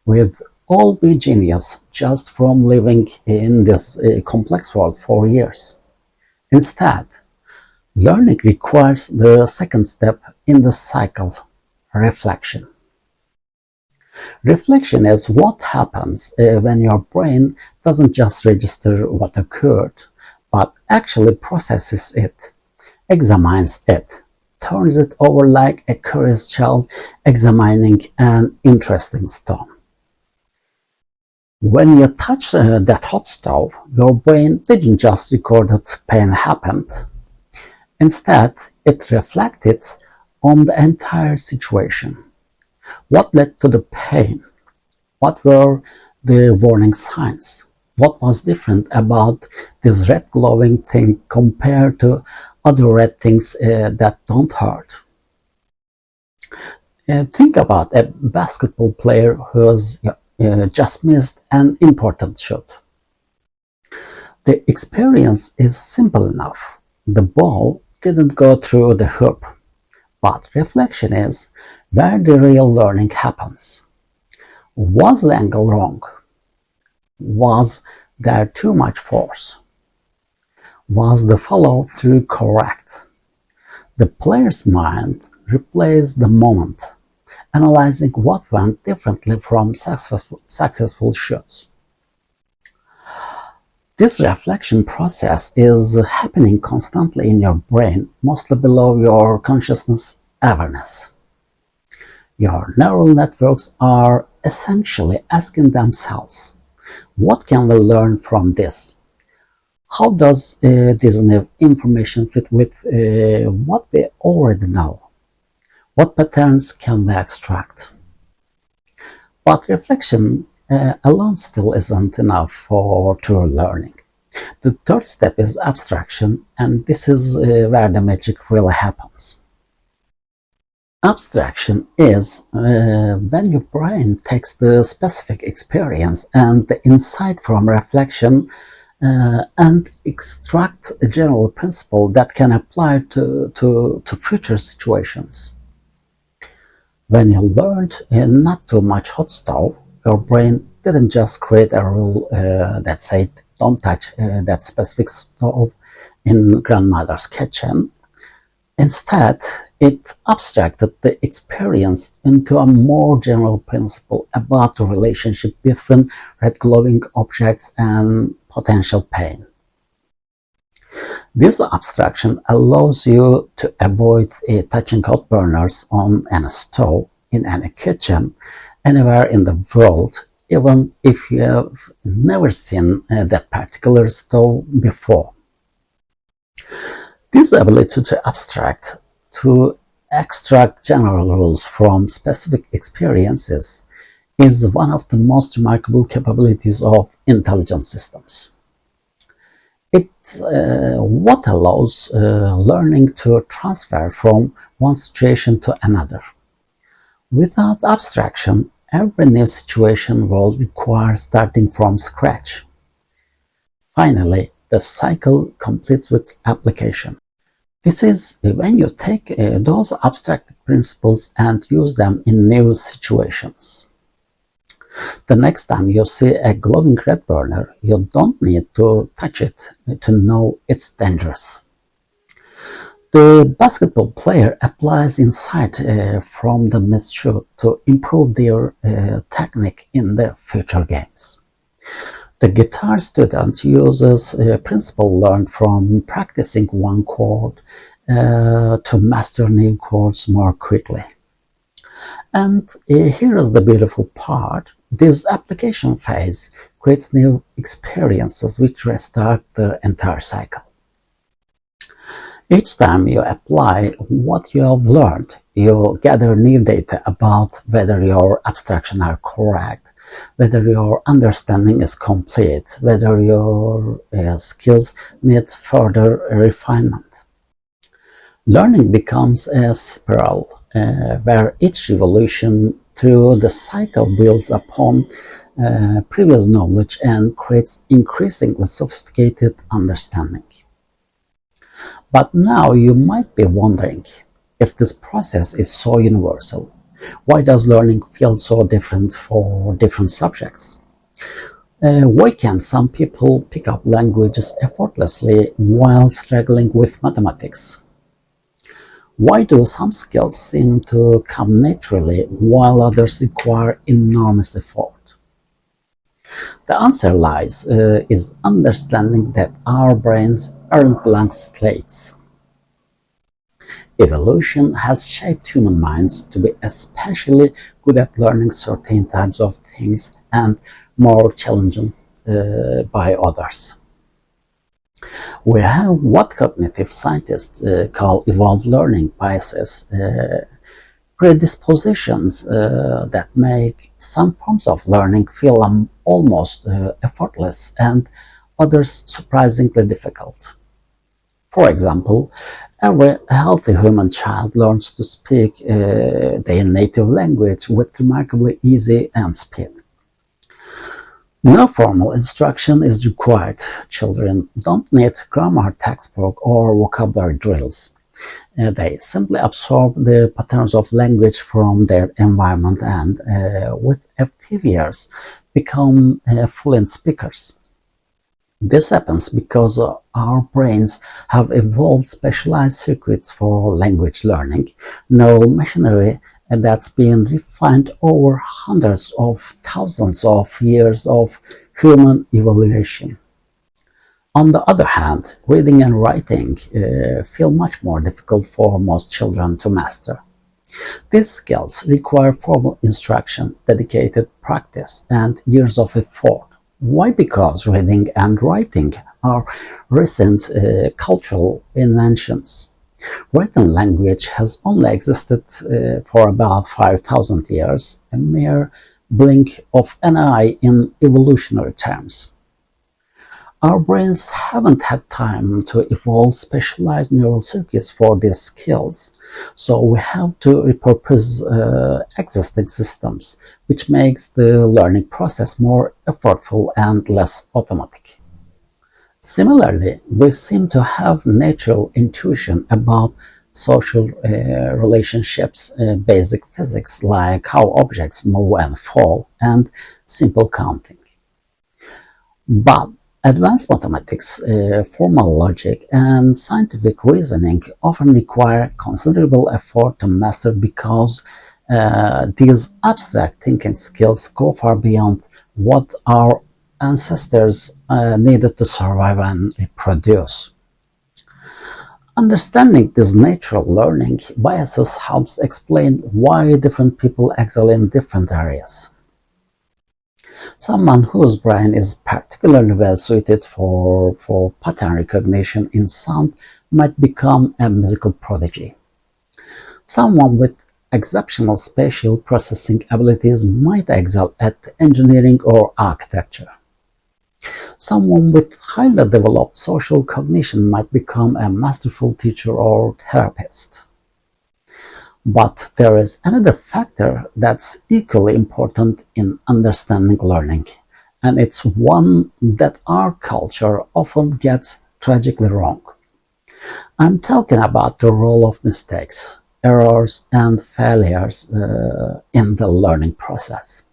we'd all be genius just from living in this complex world for years. Instead, learning requires the second step in the cycle, reflection. Reflection is what happens when your brain doesn't just register what occurred, but actually processes it, examines it, turns it over like a curious child examining an interesting stone. When you touch that hot stove, your brain didn't just record that pain happened. Instead, it reflected on the entire situation. What led to the pain? What were the warning signs? What was different about this red glowing thing compared to other red things that don't hurt? Think about a basketball player who's just missed an important shot. The experience is simple enough. The ball didn't go through the hoop, but reflection is where the real learning happens. Was the angle wrong? Was there too much force? Was the follow-through correct? The player's mind replays the moment, analyzing what went differently from successful shots. This reflection process is happening constantly in your brain, mostly below your consciousness awareness. Your neural networks are essentially asking themselves, what can we learn from this? How does this new information fit with what we already know? What patterns can we extract? But reflection alone still isn't enough for true learning. The third step is abstraction, and this is where the magic really happens. Abstraction is when your brain takes the specific experience and the insight from reflection and extract a general principle that can apply to future situations. When you learned not too much hot stove, your brain didn't just create a rule that said don't touch that specific stove in grandmother's kitchen. Instead, it abstracted the experience into a more general principle about the relationship between red glowing objects and potential pain. This abstraction allows you to avoid touching hot burners on any stove, in any kitchen, anywhere in the world, even if you have never seen that particular stove before. This ability to extract general rules from specific experiences is one of the most remarkable capabilities of intelligent systems. It's what allows learning to transfer from one situation to another. Without abstraction, every new situation will require starting from scratch. Finally, the cycle completes with application. This is when you take those abstracted principles and use them in new situations. The next time you see a glowing red burner, you don't need to touch it to know it's dangerous. The basketball player applies insight from the missed shot to improve their technique in the future games. The guitar student uses a principle learned from practicing one chord to master new chords more quickly. And here is the beautiful part. This application phase creates new experiences which restart the entire cycle. Each time you apply what you have learned, you gather new data about whether your abstractions are correct, whether your understanding is complete, whether your skills need further refinement. Learning becomes a spiral where each evolution through the cycle builds upon previous knowledge and creates increasingly sophisticated understanding. But now you might be wondering, if this process is so universal, why does learning feel so different for different subjects? Why can some people pick up languages effortlessly while struggling with mathematics? Why do some skills seem to come naturally while others require enormous effort? The answer lies is understanding that our brains aren't blank slates. Evolution has shaped human minds to be especially good at learning certain types of things and more challenging by others. We have what cognitive scientists call evolved learning biases, predispositions that make some forms of learning feel almost effortless and others surprisingly difficult. For example, every healthy human child learns to speak their native language with remarkably ease and speed. No formal instruction is required. Children don't need grammar textbook or vocabulary drills. They simply absorb the patterns of language from their environment and, with a few years, become fluent speakers. This happens because our brains have evolved specialized circuits for language learning, neural machinery that's been refined over hundreds of thousands of years of human evaluation. On the other hand, reading and writing feel much more difficult for most children to master. These skills require formal instruction, dedicated practice, and years of effort. Why? Because reading and writing are recent cultural inventions. Written language has only existed for about 5,000 years, a mere blink of an eye in evolutionary terms. Our brains haven't had time to evolve specialized neural circuits for these skills, so we have to repurpose existing systems, which makes the learning process more effortful and less automatic. Similarly, we seem to have natural intuition about social relationships, basic physics like how objects move and fall, and simple counting. But advanced mathematics, formal logic, and scientific reasoning often require considerable effort to master because these abstract thinking skills go far beyond what our ancestors needed to survive and reproduce. Understanding this natural learning biases helps explain why different people excel in different areas. Someone whose brain is particularly well suited for pattern recognition in sound might become a musical prodigy. Someone with exceptional spatial processing abilities might excel at engineering or architecture. Someone with highly developed social cognition might become a masterful teacher or therapist. But there is another factor that's equally important in understanding learning, and it's one that our culture often gets tragically wrong. I'm talking about the role of mistakes, errors, and failures in the learning process.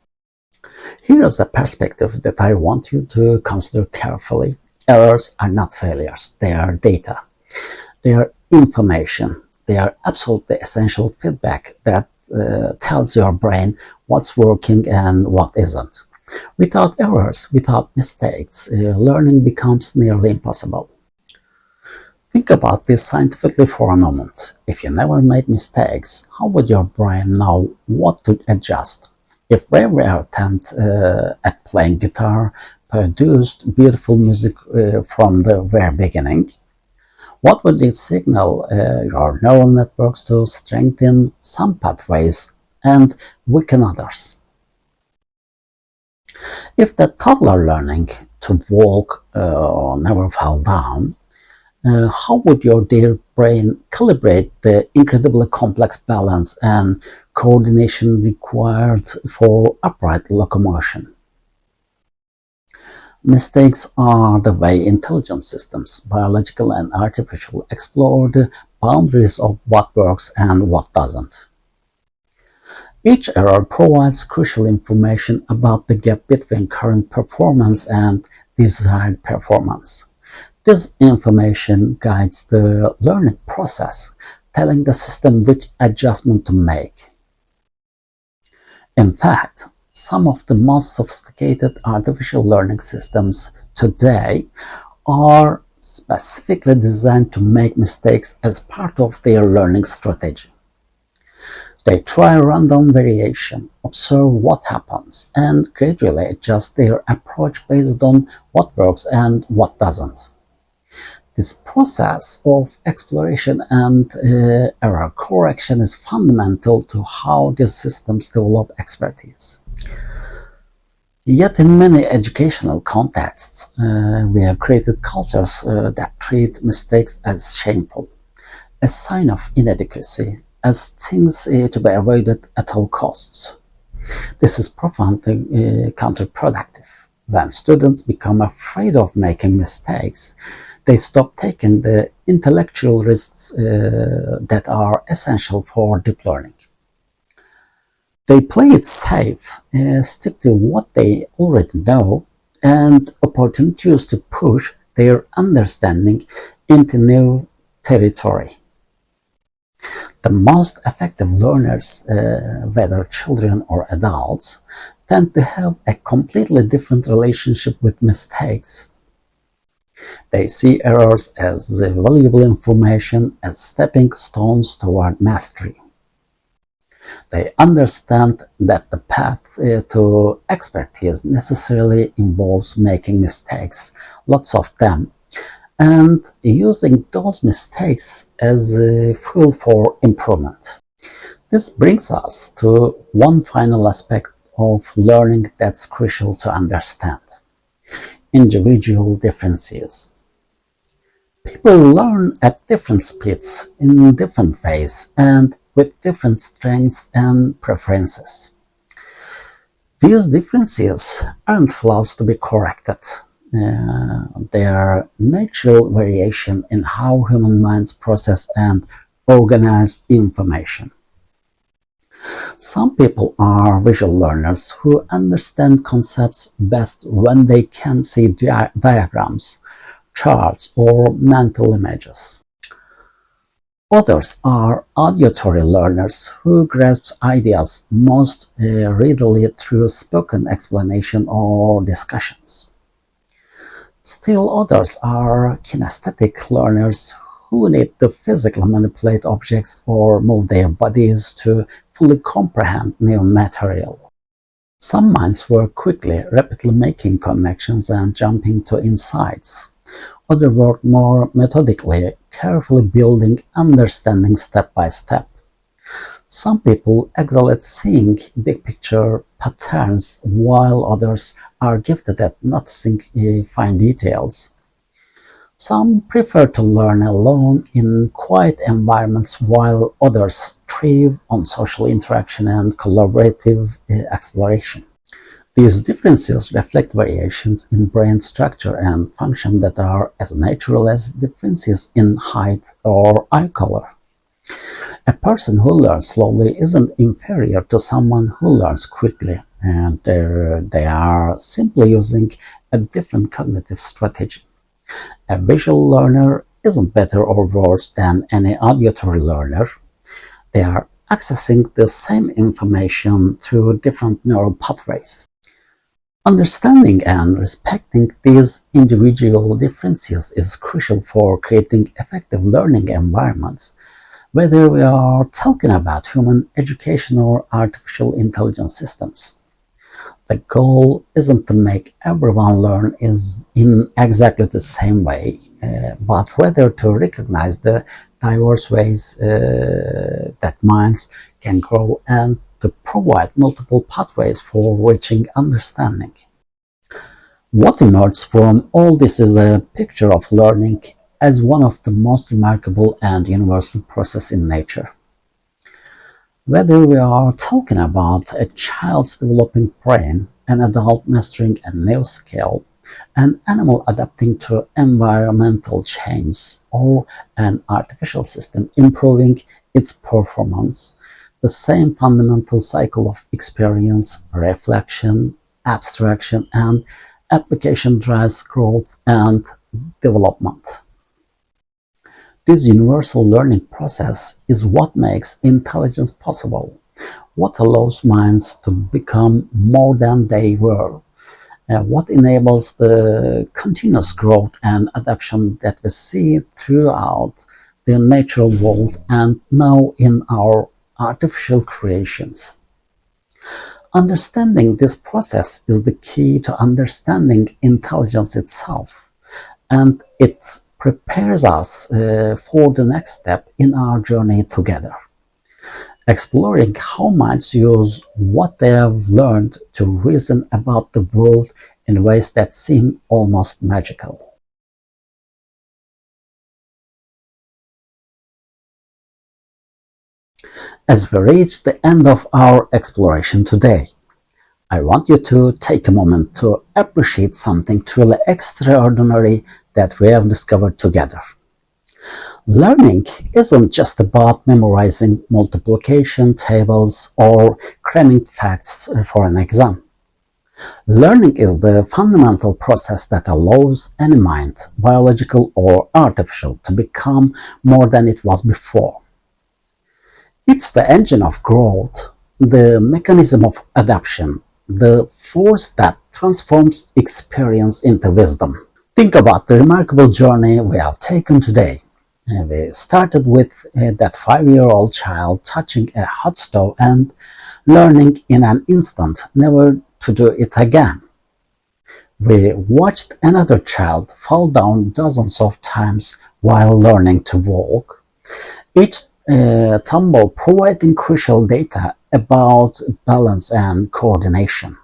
Here is a perspective that I want you to consider carefully. Errors are not failures, they are data. They are information. They are absolutely essential feedback that tells your brain what's working and what isn't. Without errors, without mistakes, learning becomes nearly impossible. Think about this scientifically for a moment. If you never made mistakes, how would your brain know what to adjust? If every attempt at playing guitar produced beautiful music from the very beginning, what would it signal your neural networks to strengthen some pathways and weaken others? If the toddler learning to walk never fell down, how would your dear brain calibrate the incredibly complex balance and coordination required for upright locomotion? Mistakes are the way intelligence systems, biological and artificial, explore the boundaries of what works and what doesn't. Each error provides crucial information about the gap between current performance and desired performance. This information guides the learning process, telling the system which adjustment to make. In fact, some of the most sophisticated artificial learning systems today are specifically designed to make mistakes as part of their learning strategy. They try random variation, observe what happens, and gradually adjust their approach based on what works and what doesn't. This process of exploration and error correction is fundamental to how these systems develop expertise. Yet in many educational contexts, we have created cultures that treat mistakes as shameful, a sign of inadequacy, as things to be avoided at all costs. This is profoundly counterproductive. When students become afraid of making mistakes, they stop taking the intellectual risks that are essential for deep learning. They play it safe, stick to what they already know, and opportunities to push their understanding into new territory. The most effective learners, whether children or adults, tend to have a completely different relationship with mistakes. They see errors as valuable information, as stepping stones toward mastery. They understand that the path to expertise necessarily involves making mistakes, lots of them, and using those mistakes as fuel for improvement. This brings us to one final aspect of learning that's crucial to understand: individual differences. People learn at different speeds, in different ways, and with different strengths and preferences. These differences aren't flaws to be corrected. They are natural variation in how human minds process and organize information. Some people are visual learners who understand concepts best when they can see diagrams, charts, or mental images. Others are auditory learners who grasp ideas most readily through spoken explanation or discussions. Still others are kinesthetic learners who need to physically manipulate objects or move their bodies to fully comprehend new material. Some minds work quickly, rapidly making connections and jumping to insights. Others work more methodically, carefully building understanding step by step. Some people excel at seeing big picture patterns, while others are gifted at noticing fine details. Some prefer to learn alone in quiet environments, while others thrive on social interaction and collaborative exploration. These differences reflect variations in brain structure and function that are as natural as differences in height or eye color. A person who learns slowly isn't inferior to someone who learns quickly, and they are simply using a different cognitive strategy. A visual learner isn't better or worse than any auditory learner. They are accessing the same information through different neural pathways. Understanding and respecting these individual differences is crucial for creating effective learning environments, whether we are talking about human education or artificial intelligence systems. The goal isn't to make everyone learn in exactly the same way, but rather to recognize the diverse ways that minds can grow and to provide multiple pathways for reaching understanding. What emerges from all this is a picture of learning as one of the most remarkable and universal processes in nature. Whether we are talking about a child's developing brain, an adult mastering a new skill, an animal adapting to environmental change, or an artificial system improving its performance, the same fundamental cycle of experience, reflection, abstraction, and application drives growth and development. This universal learning process is what makes intelligence possible, what allows minds to become more than they were, what enables the continuous growth and adaptation that we see throughout the natural world and now in our artificial creations. Understanding this process is the key to understanding intelligence itself, and it prepares us for the next step in our journey together, exploring how minds use what they have learned to reason about the world in ways that seem almost magical. As we reach the end of our exploration today, I want you to take a moment to appreciate something truly extraordinary that we have discovered together. Learning isn't just about memorizing multiplication tables or cramming facts for an exam. Learning is the fundamental process that allows any mind, biological or artificial, to become more than it was before. It's the engine of growth, the mechanism of adaptation, the force that transforms experience into wisdom. Think about the remarkable journey we have taken today. We started with that 5-year-old child touching a hot stove and learning in an instant never to do it again. We watched another child fall down dozens of times while learning to walk, each tumble providing crucial data about balance and coordination.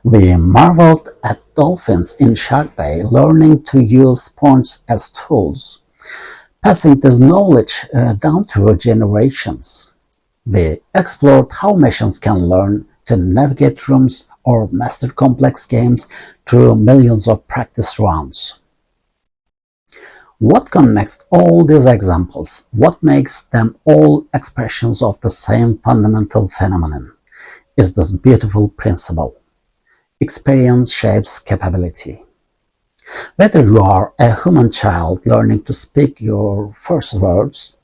We marveled at dolphins in Shark Bay learning to use sponges as tools, passing this knowledge down through generations. We explored how machines can learn to navigate rooms or master complex games through millions of practice rounds. What connects all these examples? What makes them all expressions of the same fundamental phenomenon is this beautiful principle. Experience shapes capability. Whether you are a human child learning to speak your first words,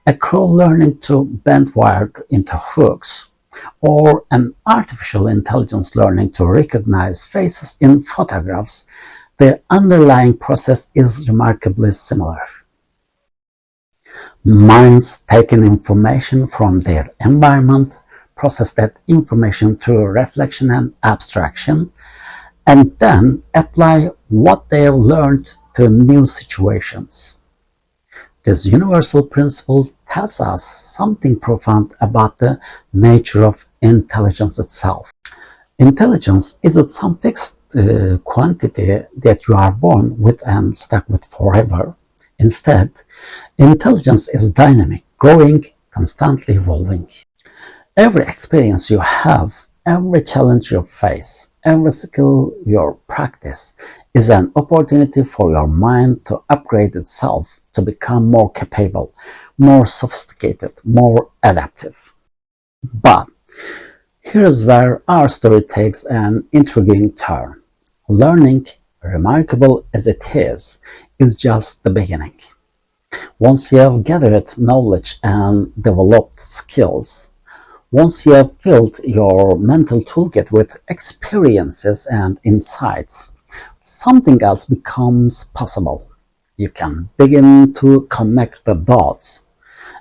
a crow learning to bend wire into hooks, or an artificial intelligence learning to recognize faces in photographs, the underlying process is remarkably similar. Minds take in information from their environment, process that information through reflection and abstraction, and then apply what they have learned to new situations. This universal principle tells us something profound about the nature of intelligence itself. Intelligence isn't some fixed quantity that you are born with and stuck with forever. Instead, intelligence is dynamic, growing, constantly evolving. Every experience you have, every challenge you face, every skill you practice is an opportunity for your mind to upgrade itself, to become more capable, more sophisticated, more adaptive. But here's where our story takes an intriguing turn. Learning, remarkable as it is just the beginning. Once you have gathered knowledge and developed skills, once you have filled your mental toolkit with experiences and insights, something else becomes possible. You can begin to connect the dots,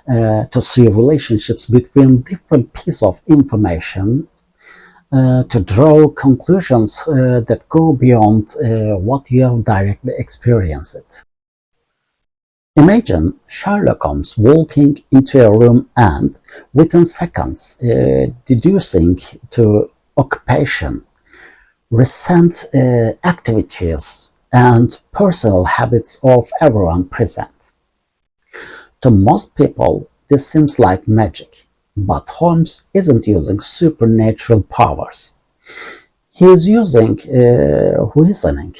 to see relationships between different pieces of information, to draw conclusions that go beyond what you have directly experienced. Imagine Sherlock Holmes walking into a room and, within seconds, deducing to occupation, recent activities, and personal habits of everyone present. To most people, this seems like magic, but Holmes isn't using supernatural powers. He is using reasoning,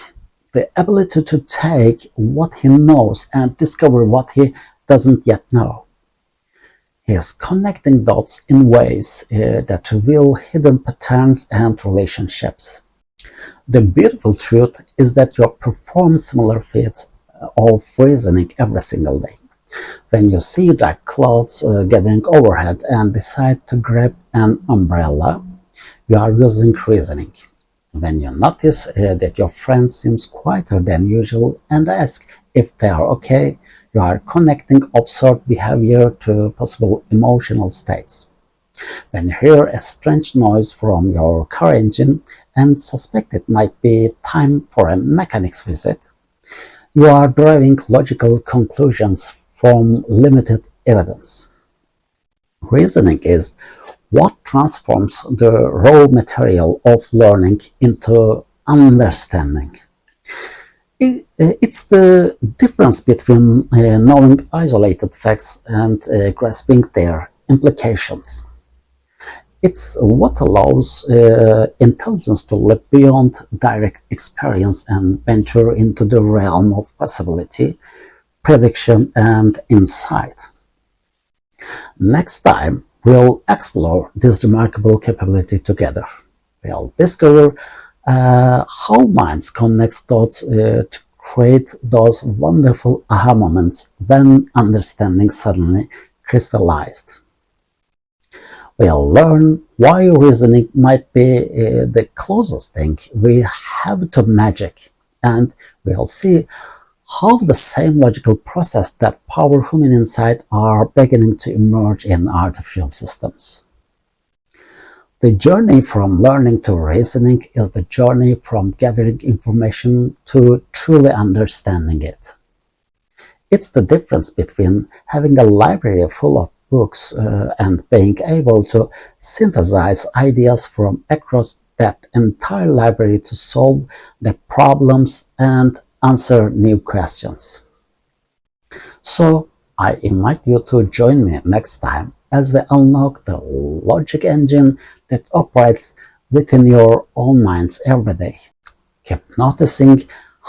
the ability to take what he knows and discover what he doesn't yet know. He is connecting dots in ways that reveal hidden patterns and relationships. The beautiful truth is that you perform similar feats of reasoning every single day. When you see dark clouds gathering overhead and decide to grab an umbrella, you are using reasoning. When you notice that your friend seems quieter than usual and ask if they are okay, you are connecting observed behavior to possible emotional states. When you hear a strange noise from your car engine and suspect it might be time for a mechanic's visit, you are drawing logical conclusions from limited evidence. Reasoning is what transforms the raw material of learning into understanding. It's the difference between knowing isolated facts and grasping their implications. It's what allows intelligence to leap beyond direct experience and venture into the realm of possibility, prediction, and insight. Next time, we'll explore this remarkable capability together. We'll discover how minds connect dots to create those wonderful aha moments when understanding suddenly crystallized. We'll learn why reasoning might be the closest thing we have to magic, and we'll see how the same logical process that power human insight are beginning to emerge in artificial systems. The journey from learning to reasoning is the journey from gathering information to truly understanding it. It's the difference between having a library full of books and being able to synthesize ideas from across that entire library to solve the problems and answer new questions. So I invite you to join me next time as we unlock the logic engine that operates within your own minds every day. Keep noticing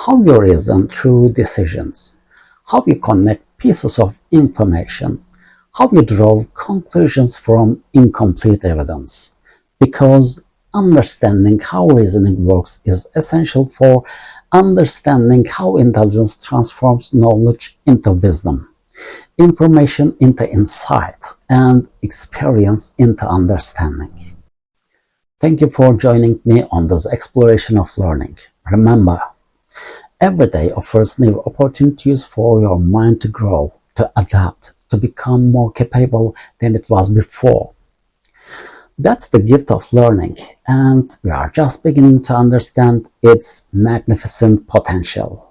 how you reason through decisions, how you connect pieces of information, how you draw conclusions from incomplete evidence. Because understanding how reasoning works is essential for understanding how intelligence transforms knowledge into wisdom, information into insight, and experience into understanding. Thank you for joining me on this exploration of learning. Remember, every day offers new opportunities for your mind to grow, to adapt, to become more capable than it was before. That's the gift of learning, and we are just beginning to understand its magnificent potential.